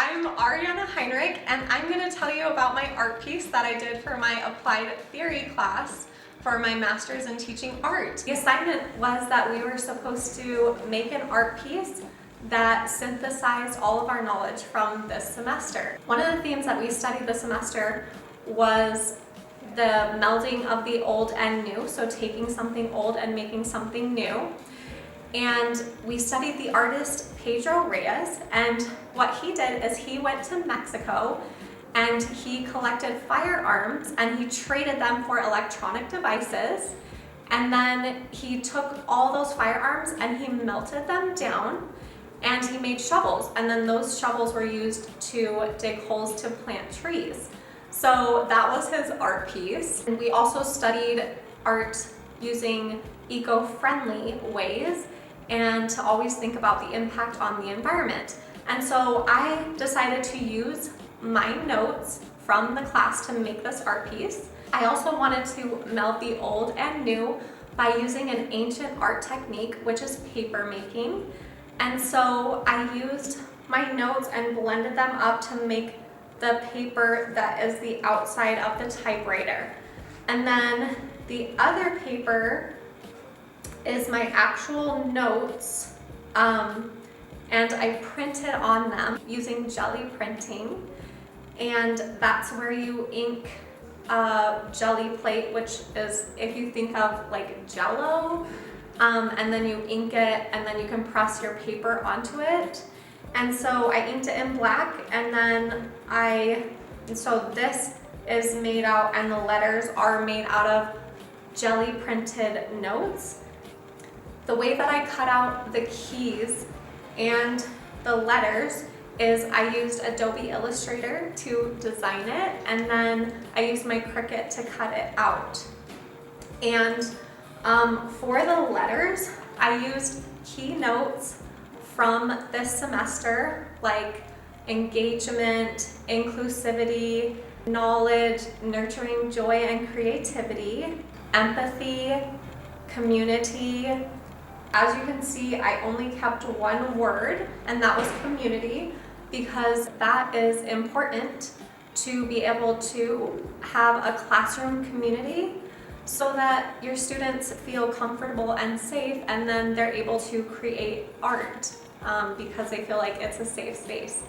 I'm Ariana Heinrich, and I'm going to tell you about my art piece that I did for my applied theory class for my master's in teaching art. The assignment was that we were supposed to make an art piece that synthesized all of our knowledge from this semester. One of the themes that we studied this semester was the melding of the old and new, so taking something old and making something new. And we studied the artist Pedro Reyes, and what he did is he went to Mexico and he collected firearms and he traded them for electronic devices, and then he took all those firearms and he melted them down and he made shovels, and then those shovels were used to dig holes to plant trees. So that was his art piece. And we also studied art using eco-friendly ways and to always think about the impact on the environment. And so I decided to use my notes from the class to make this art piece. I also wanted to meld the old and new by using an ancient art technique, which is paper making. And so I used my notes and blended them up to make the paper that is the outside of the typewriter. And then the other paper is my actual notes, and I printed on them using jelly printing, and that's where you ink a jelly plate, which is, if you think of like Jello, and then you ink it and then you can press your paper onto it. And so I inked it in black, and then so this is made out, and the letters are made out of jelly printed notes. The way that I cut out the keys and the letters is I used Adobe Illustrator to design it, and then I used my Cricut to cut it out. And for the letters, I used key notes from this semester, like engagement, inclusivity, knowledge, nurturing joy and creativity, empathy, community. As you can see, I only kept one word, and that was community, because that is important to be able to have a classroom community so that your students feel comfortable and safe, and then they're able to create art because they feel like it's a safe space.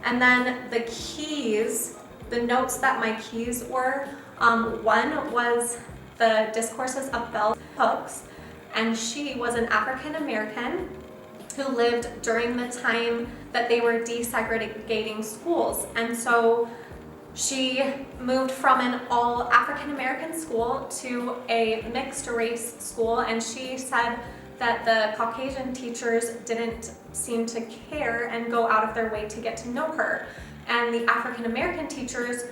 And then the keys, the notes that my keys were, one was the discourses of Bell Hooks, and she was an African American who lived during the time that they were desegregating schools. And so she moved from an all African American school to a mixed race school, and she said that the Caucasian teachers didn't seem to care and go out of their way to get to know her. And the African American teachers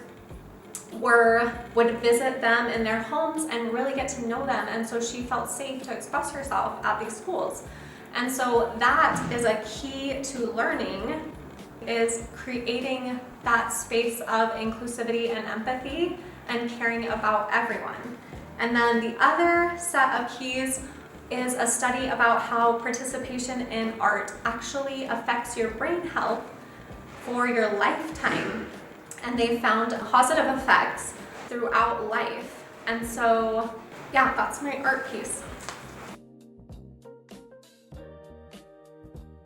would visit them in their homes and really get to know them, and so she felt safe to express herself at these schools. And so that is a key to learning, is creating that space of inclusivity and empathy and caring about everyone. And then the other set of keys is a study about how participation in art actually affects your brain health for your lifetime. And they found positive effects throughout life. And so, yeah, that's my art piece.